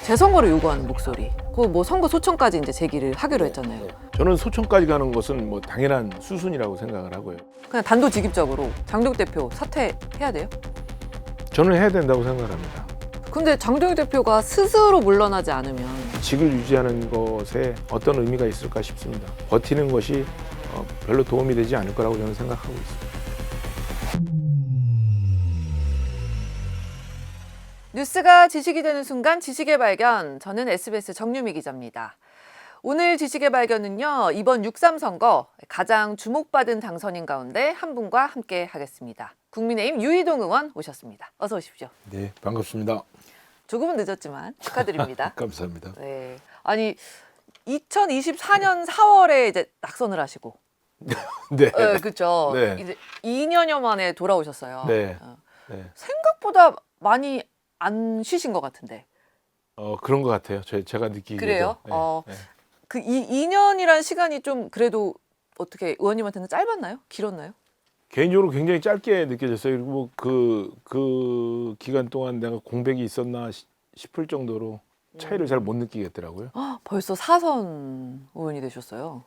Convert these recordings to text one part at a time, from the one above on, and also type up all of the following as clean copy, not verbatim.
재선거를 요구하는 목소리, 그 뭐 선거 소청까지 이제 제기를 하기로 했잖아요. 저는 소청까지 가는 것은 뭐 당연한 수순이라고 생각을 하고요. 그냥 단도직입적으로 장동혁 대표 사퇴해야 돼요? 저는 해야 된다고 생각합니다. 근데 장동혁 대표가 스스로 물러나지 않으면 직을 유지하는 것에 어떤 의미가 있을까 싶습니다. 버티는 것이 별로 도움이 되지 않을 거라고 저는 생각하고 있습니다. 뉴스가 지식이 되는 순간 지식의 발견. 저는 SBS 정유미 기자입니다. 오늘 지식의 발견은요, 이번 6.3 선거 가장 주목받은 당선인 가운데 한 분과 함께 하겠습니다. 국민의힘 유희동 의원 오셨습니다. 어서 오십시오. 네, 반갑습니다. 조금은 늦었지만 축하드립니다. 감사합니다. 네. 아니 2024년 4월에 이제 낙선을 하시고, 네. 그렇죠. 네. 이제 2년여 만에 돌아오셨어요. 네. 네. 생각보다 많이 안 쉬신 것 같은데. 그런 것 같아요. 제가 느끼기에도. 그래요? 네. 네. 그 2년이란 시간이 좀 그래도 어떻게 의원님한테는 짧았나요? 길었나요? 개인적으로 굉장히 짧게 느껴졌어요. 그리고 그 기간 동안 내가 공백이 있었나 싶을 정도로 차이를 잘 못 느끼겠더라고요. 벌써 4선 의원이 되셨어요.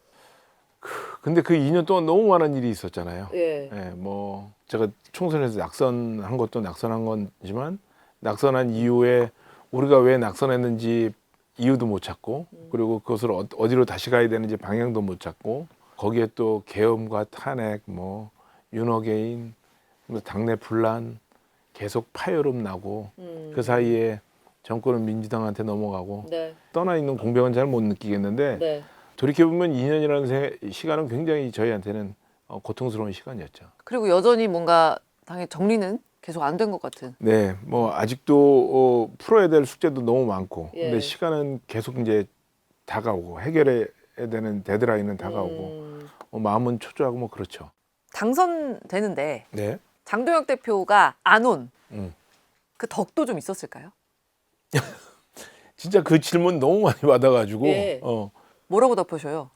근데 그 2년 동안 너무 많은 일이 있었잖아요. 예. 예, 뭐 제가 총선에서 낙선한 것도 낙선한 거지만 낙선한 이후에 우리가 왜 낙선했는지 이유도 못 찾고, 그리고 그것을 어디로 다시 가야 되는지 방향도 못 찾고, 거기에 또 계엄과 탄핵, 뭐 윤호개인, 당내 분란 계속 파열음 나고, 그 사이에 정권은 민주당한테 넘어가고, 네. 떠나 있는 공백은 잘 못 느끼겠는데, 네. 돌이켜보면 2년이라는 시간은 굉장히 저희한테는 고통스러운 시간이었죠. 그리고 여전히 뭔가 당의 정리는 계속 안 된 것 같은. 네, 뭐 아직도 풀어야 될 숙제도 너무 많고, 예. 근데 시간은 계속 이제 다가오고 해결해야 되는 데드라인은 다가오고, 마음은 초조하고 뭐 그렇죠. 당선되는데 네. 장동혁 대표가 안 온 그 음. 덕도 좀 있었을까요? 진짜 그 질문 너무 많이 받아가지고, 예. 뭐라고 답하셔요?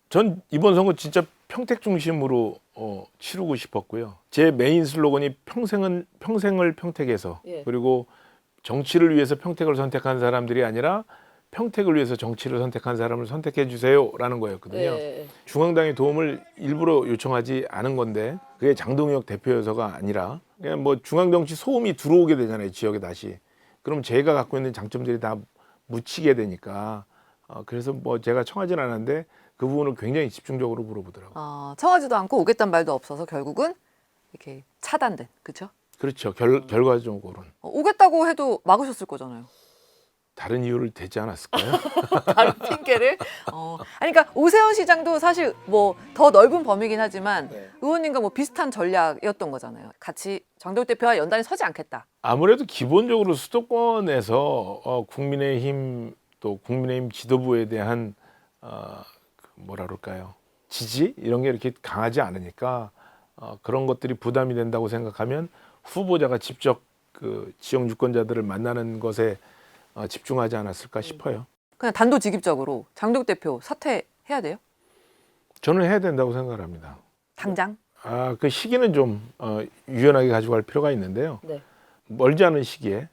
전 이번 선거 진짜 평택 중심으로 치르고 싶었고요. 제 메인 슬로건이 평생을 평택에서, 예. 그리고 정치를 위해서 평택을 선택한 사람들이 아니라 평택을 위해서 정치를 선택한 사람을 선택해 주세요라는 거였거든요. 예. 중앙당의 도움을 일부러 요청하지 않은 건데, 그게 장동혁 대표여서가 아니라 그냥 뭐 중앙 정치 소음이 들어오게 되잖아요, 지역에 다시. 그럼 제가 갖고 있는 장점들이 다 묻히게 되니까, 그래서 뭐 제가 청하진 않았는데 그 부분을 굉장히 집중적으로 물어보더라고요. 청하지도 않고 오겠다는 말도 없어서 결국은 이렇게 차단된, 그렇죠? 그렇죠. 결과적으로는 오겠다고 해도 막으셨을 거잖아요. 다른 이유를 대지 않았을까요? 다른 핑계를. 아니 그러니까 오세훈 시장도 사실 뭐 더 넓은 범위긴 하지만 네. 의원님과 뭐 비슷한 전략이었던 거잖아요. 같이 장동혁 대표와 연단이 서지 않겠다. 아무래도 기본적으로 수도권에서 국민의힘 또 국민의힘 지도부에 대한 뭐라 그럴까요? 지지 이런 게 이렇게 강하지 않으니까 그런 것들이 부담이 된다고 생각하면 후보자가 직접 그 지역 유권자들을 만나는 것에 집중하지 않았을까 싶어요. 그냥 단도직입적으로 장동혁 대표 사퇴해야 돼요? 저는 해야 된다고 생각합니다. 당장? 그 시기는 좀 유연하게 가져갈 필요가 있는데요. 네. 멀지 않은 시기에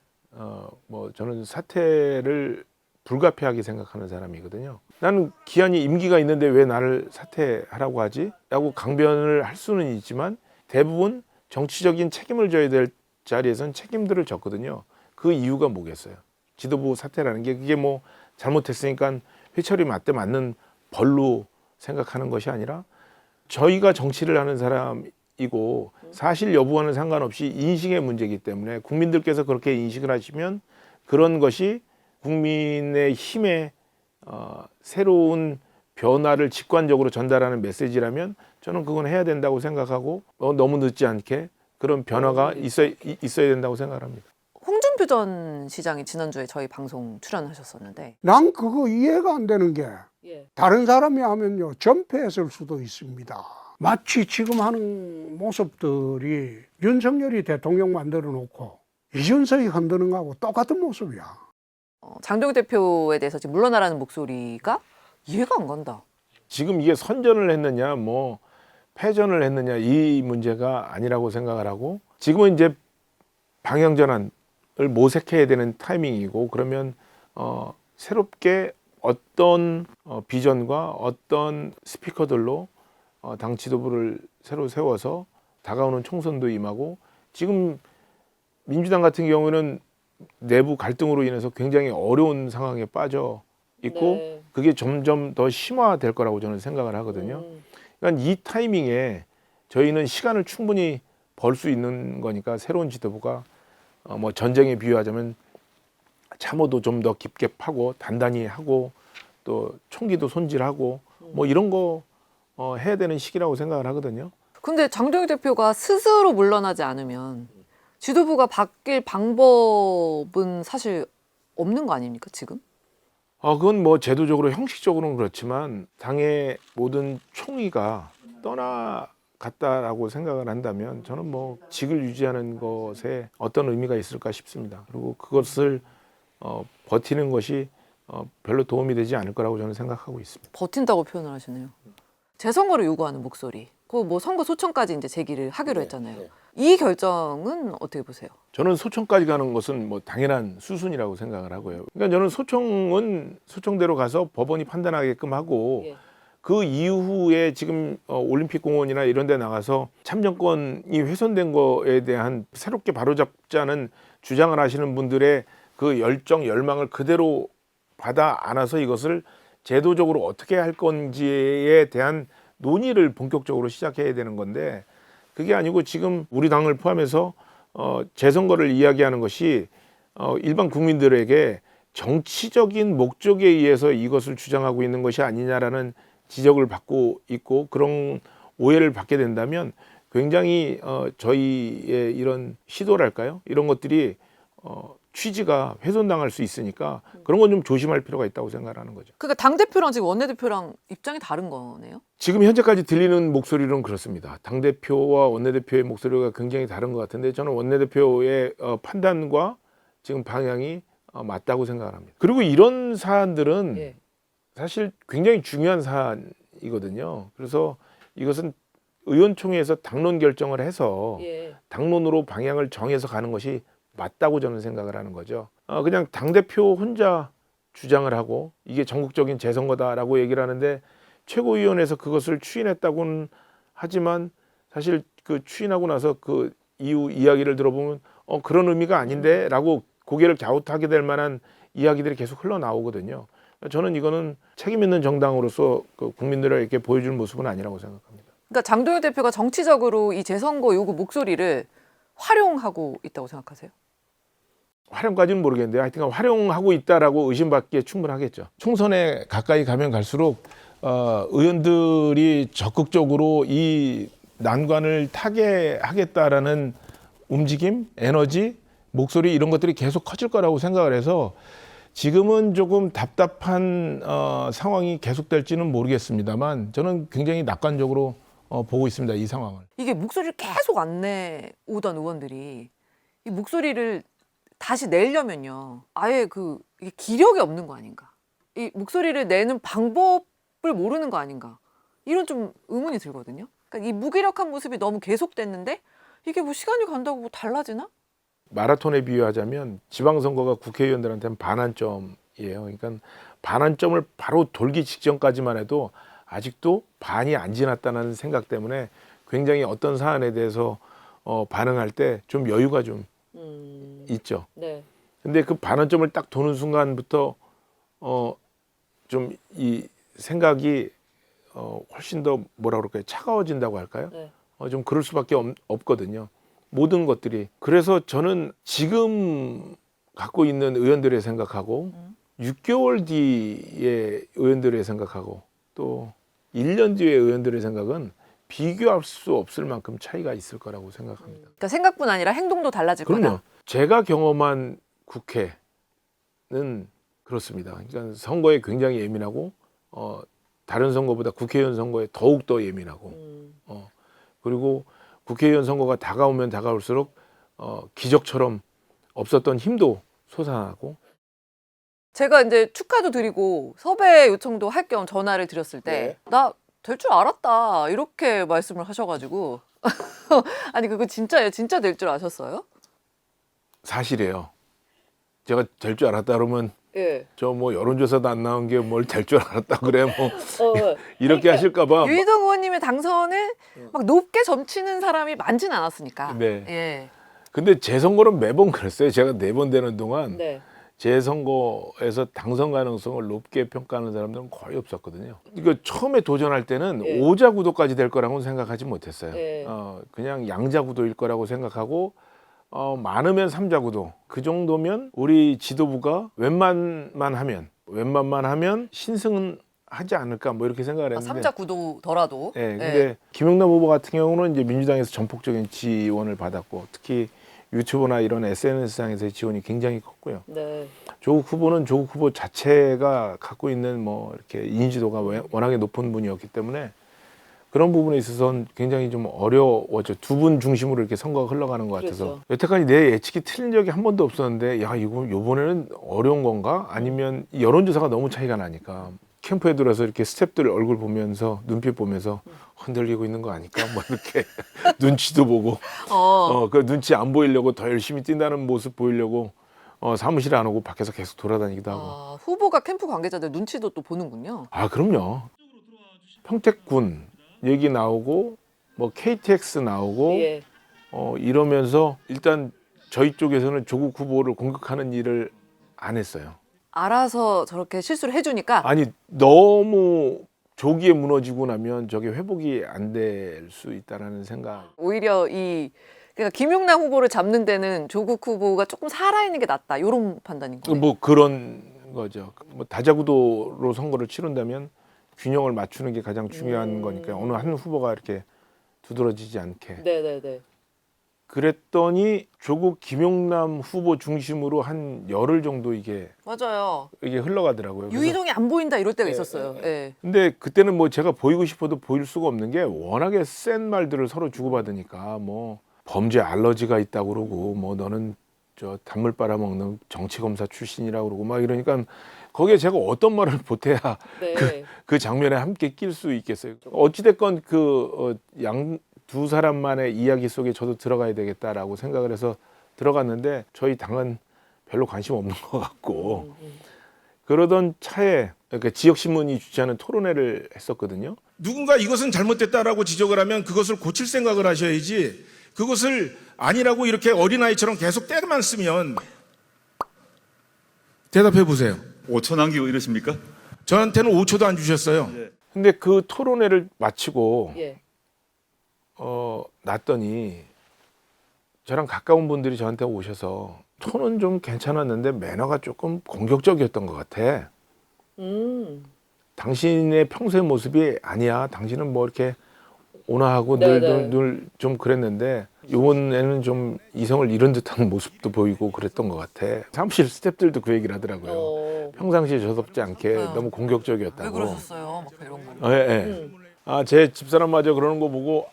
뭐 저는 사퇴를 불가피하게 생각하는 사람이거든요. 나는 기한이 임기가 있는데 왜 나를 사퇴하라고 하지? 라고 강변을 할 수는 있지만 대부분 정치적인 책임을 져야 될 자리에서는 책임들을 졌거든요. 그 이유가 뭐겠어요? 지도부 사퇴라는 게 그게 뭐 잘못했으니까 회초리 맞대 맞는 벌로 생각하는 것이 아니라 저희가 정치를 하는 사람이고 사실 여부와는 상관없이 인식의 문제이기 때문에 국민들께서 그렇게 인식을 하시면 그런 것이 국민의 힘의 새로운 변화를 직관적으로 전달하는 메시지라면 저는 그건 해야 된다고 생각하고 너무 늦지 않게 그런 변화가 있어야 된다고 생각합니다. 홍준표 전 시장이 지난주에 저희 방송 출연하셨었는데 난 그거 이해가 안 되는 게 예. 다른 사람이 하면요 전패했을 수도 있습니다. 마치 지금 하는 모습들이 윤석열이 대통령 만들어 놓고 이준석이 흔드는 거하고 똑같은 모습이야. 장동혁 대표에 대해서 지금 물러나라는 목소리가 이해가 안 간다. 지금 이게 선전을 했느냐 뭐 패전을 했느냐 이 문제가 아니라고 생각을 하고 지금은 이제 방향 전환을 모색해야 되는 타이밍이고 그러면 새롭게 어떤 비전과 어떤 스피커들로 당 지도부를 새로 세워서 다가오는 총선도 임하고, 지금 민주당 같은 경우는 내부 갈등으로 인해서 굉장히 어려운 상황에 빠져 있고 네. 그게 점점 더 심화될 거라고 저는 생각을 하거든요. 그러니까 이 타이밍에 저희는 시간을 충분히 벌 수 있는 거니까 새로운 지도부가 뭐 전쟁에 비유하자면 참호도 좀 더 깊게 파고 단단히 하고 또 총기도 손질하고 뭐 이런 거 해야 되는 시기라고 생각을 하거든요. 근데 장동혁 대표가 스스로 물러나지 않으면 지도부가 바뀔 방법은 사실 없는 거 아닙니까, 지금? 그건 뭐 제도적으로 형식적으로는 그렇지만 당의 모든 총의가 떠나갔다라고 생각을 한다면 저는 뭐 직을 유지하는 것에 어떤 의미가 있을까 싶습니다. 그리고 그것을 버티는 것이 별로 도움이 되지 않을 거라고 저는 생각하고 있습니다. 버틴다고 표현을 하시네요. 재선거를 요구하는 목소리. 그 뭐 선거 소청까지 이제 제기를 하기로 했잖아요. 이 결정은 어떻게 보세요? 저는 소청까지 가는 것은 뭐 당연한 수순이라고 생각을 하고요. 그러니까 저는 소청은 소청대로 가서 법원이 판단하게끔 하고 그 이후에 지금 올림픽 공원이나 이런 데 나가서 참정권이 훼손된 거에 대한 새롭게 바로잡자는 주장을 하시는 분들의 그 열정, 열망을 그대로 받아 안아서 이것을 제도적으로 어떻게 할 건지에 대한 논의를 본격적으로 시작해야 되는 건데, 그게 아니고 지금 우리 당을 포함해서 재선거를 이야기하는 것이 일반 국민들에게 정치적인 목적에 의해서 이것을 주장하고 있는 것이 아니냐라는 지적을 받고 있고, 그런 오해를 받게 된다면 굉장히 저희의 이런 시도랄까요? 이런 것들이 취지가 훼손당할 수 있으니까 그런 건 좀 조심할 필요가 있다고 생각하는 거죠. 그러니까 당대표랑 지금 원내대표랑 입장이 다른 거네요? 지금 현재까지 들리는 목소리는 그렇습니다. 당대표와 원내대표의 목소리가 굉장히 다른 것 같은데 저는 원내대표의 판단과 지금 방향이 맞다고 생각을 합니다. 그리고 이런 사안들은 사실 굉장히 중요한 사안이거든요. 그래서 이것은 의원총회에서 당론 결정을 해서 당론으로 방향을 정해서 가는 것이 맞다고 저는 생각을 하는 거죠. 그냥 당대표 혼자 주장을 하고 이게 전국적인 재선거다라고 얘기를 하는데 최고위원회에서 그것을 추인했다고는 하지만 사실 그 추인하고 나서 그 이후 이야기를 들어보면 그런 의미가 아닌데 라고 고개를 갸웃하게 될 만한 이야기들이 계속 흘러나오거든요. 저는 이거는 책임 있는 정당으로서 그 국민들에게 보여줄 모습은 아니라고 생각합니다. 그러니까 장동혁 대표가 정치적으로 이 재선거 요구 목소리를 활용하고 있다고 생각하세요? 활용까지는 모르겠는데 하여튼 활용하고 있다라고 의심받기에 충분하겠죠. 총선에 가까이 가면 갈수록 의원들이 적극적으로 이 난관을 타개하겠다라는 움직임, 에너지, 목소리 이런 것들이 계속 커질 거라고 생각을 해서 지금은 조금 답답한 상황이 계속될지는 모르겠습니다만 저는 굉장히 낙관적으로 보고 있습니다. 이 상황을. 이게 목소리를 계속 안 내오던 의원들이 이 목소리를 다시 내려면요. 아예 이게 기력이 없는 거 아닌가. 이 목소리를 내는 방법을 모르는 거 아닌가. 이런 좀 의문이 들거든요. 그러니까 이 무기력한 모습이 너무 계속됐는데 이게 뭐 시간이 간다고 뭐 달라지나? 마라톤에 비유하자면 지방선거가 국회의원들한테는 반환점이에요. 그러니까 반환점을 바로 돌기 직전까지만 해도 아직도 반이 안 지났다는 생각 때문에 굉장히 어떤 사안에 대해서 반응할 때 좀 여유가 좀 있죠. 근데 그 반환점을 딱 도는 순간부터 좀 이 생각이 훨씬 더 뭐라 그럴까요? 차가워진다고 할까요? 좀 그럴 수밖에 없거든요. 모든 것들이. 그래서 저는 지금 갖고 있는 의원들의 생각하고 6개월 뒤의 의원들의 생각하고 또 1년 뒤의 의원들의 생각은 비교할 수 없을 만큼 차이가 있을 거라고 생각합니다. 그러니까 생각뿐 아니라 행동도 달라질 그럼요. 거다. 제가 경험한 국회는 그렇습니다. 그러니까 선거에 굉장히 예민하고 다른 선거보다 국회의원 선거에 더욱 더 예민하고 그리고 국회의원 선거가 다가오면 다가올수록 기적처럼 없었던 힘도 솟아나고. 제가 이제 축하도 드리고 섭외 요청도 할 겸 전화를 드렸을 때 나 될 줄 알았다 이렇게 말씀을 하셔가지고 아니 그거 진짜예요? 진짜 될 줄 아셨어요? 사실이에요. 제가 될 줄 알았다 그러면 예. 저 뭐 여론조사도 안 나온 게 뭘 될 줄 알았다 그래 뭐 어, 이렇게 하실까봐. 유희동 의원님의 당선을 막 높게 점치는 사람이 많진 않았으니까. 네. 예. 근데 제 선거는 매번 그랬어요. 제가 4번 되는 동안 네. 제 선거에서 당선 가능성을 높게 평가하는 사람들은 거의 없었거든요. 이거 처음에 도전할 때는 예. 오자 구도까지 될 거라고는 생각하지 못했어요. 예. 그냥 양자 구도일 거라고 생각하고 많으면 삼자 구도. 그 정도면 우리 지도부가 웬만만 하면 신승은 하지 않을까 뭐 이렇게 생각을 했는데. 삼자 구도더라도. 네, 근데 김영남 후보 같은 경우는 이제 민주당에서 전폭적인 지원을 받았고 특히 유튜브나 이런 SNS상에서의 지원이 굉장히 컸고요. 네. 조국 후보는 조국 후보 자체가 갖고 있는 뭐 이렇게 인지도가 워낙에 높은 분이었기 때문에 그런 부분에 있어서는 굉장히 좀 어려웠죠. 두 분 중심으로 이렇게 선거가 흘러가는 것 같아서 그렇죠. 여태까지 내 예측이 틀린 적이 한 번도 없었는데 야 이거 이번에는 어려운 건가? 아니면 여론조사가 너무 차이가 나니까 캠프에 들어서 이렇게 스태프들 얼굴 보면서 눈빛 보면서 흔들리고 있는 거 아닐까? 뭐 이렇게 눈치도 보고 그 눈치 안 보이려고 더 열심히 뛴다는 모습 보이려고 사무실에 안 오고 밖에서 계속 돌아다니기도 하고. 후보가 캠프 관계자들 눈치도 또 보는군요. 아 그럼요. 평택군 얘기 나오고 뭐 KTX 나오고 예. 이러면서 일단 저희 쪽에서는 조국 후보를 공격하는 일을 안 했어요. 알아서 저렇게 실수를 해주니까. 아니 너무 조기에 무너지고 나면 저게 회복이 안 될 수 있다라는 생각. 오히려 그러니까 김용남 후보를 잡는 데는 조국 후보가 조금 살아있는 게 낫다. 이런 판단인 거예요. 뭐 그런 거죠. 뭐 다자구도로 선거를 치른다면 균형을 맞추는 게 가장 중요한 거니까 어느 한 후보가 이렇게 두드러지지 않게. 네네네. 그랬더니 조국 김용남 후보 중심으로 한 열흘 정도 이게 맞아요. 흘러가더라고요. 그래서 유희동이 안 보인다 이럴 때가 있었어요. 예. 근데 그때는 뭐 제가 보이고 싶어도 보일 수가 없는 게 워낙에 센 말들을 서로 주고받으니까 뭐 범죄 알러지가 있다고 그러고 뭐 너는 저 단물 빨아먹는 정치검사 출신이라고 그러고 막 이러니까 거기에 제가 어떤 말을 보태야 네. 그 장면에 함께 낄 수 있겠어요. 어찌됐건 두 사람만의 이야기 속에 저도 들어가야 되겠다라고 생각을 해서 들어갔는데 저희 당은 별로 관심 없는 것 같고 그러던 차에 그러니까 지역신문이 주최하는 토론회를 했었거든요. 누군가 이것은 잘못됐다라고 지적을 하면 그것을 고칠 생각을 하셔야지 그것을 아니라고 이렇게 어린아이처럼 계속 때만 쓰면 대답해 보세요. 5초 남기고 이러십니까? 저한테는 5초도 안 주셨어요. 근데 그 토론회를 마치고 예. 났더니 저랑 가까운 분들이 저한테 오셔서 톤은 좀 괜찮았는데 매너가 조금 공격적이었던 것 같아. 당신의 평소의 모습이 아니야. 당신은 뭐 이렇게 온화하고 늘 좀 그랬는데 이번에는 좀 이성을 잃은 듯한 모습도 보이고 그랬던 것 같아. 사무실 스태프들도 그 얘기를 하더라고요. 평상시에 저섭지 않게 너무 공격적이었다고. 왜 그러셨어요? 막 이런 거. 예, 예. 제 집사람마저 그러는 거 보고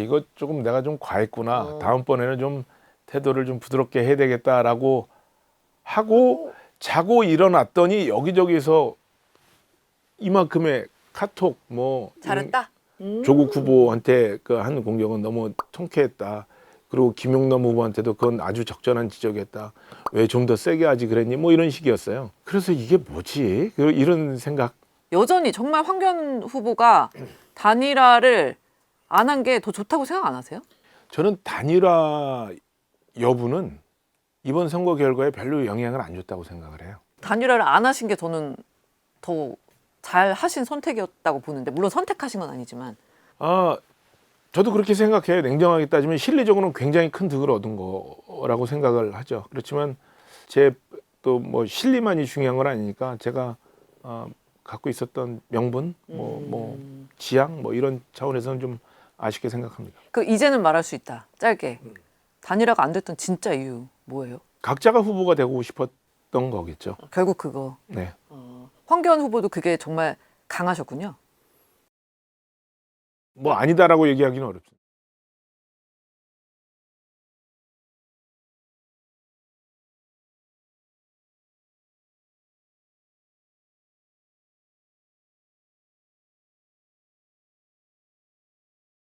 이거 조금 내가 좀 과했구나. 다음번에는 좀 태도를 좀 부드럽게 해야 되겠다라고 하고 자고 일어났더니 여기저기서 이만큼의 카톡 뭐 잘했다. 조국 후보한테 그 한 공격은 너무 통쾌했다. 그리고 김용남 후보한테도 그건 아주 적절한 지적이었다. 왜 좀 더 세게 하지 그랬니? 뭐 이런 식이었어요. 그래서 이게 뭐지? 이런 생각. 여전히 정말 황교안 후보가 단일화를 안 한 게 더 좋다고 생각 안 하세요? 저는 단일화 여부는 이번 선거 결과에 별로 영향을 안 줬다고 생각을 해요. 단일화를 안 하신 게 저는 더 잘 하신 선택이었다고 보는데 물론 선택하신 건 아니지만 저도 그렇게 생각해요. 냉정하게 따지면 실리적으로는 굉장히 큰 득을 얻은 거라고 생각을 하죠. 그렇지만 제 또 뭐 실리만이 중요한 건 아니니까 제가 갖고 있었던 명분, 뭐 지향, 뭐 이런 차원에서는 좀 아쉽게 생각합니다. 그 이제는 말할 수 있다. 짧게. 단일화가 안 됐던 진짜 이유 뭐예요? 각자가 후보가 되고 싶었던 거겠죠. 결국 그거. 네. 황교안 후보도 그게 정말 강하셨군요. 뭐 아니다라고 얘기하기는 어렵습니다.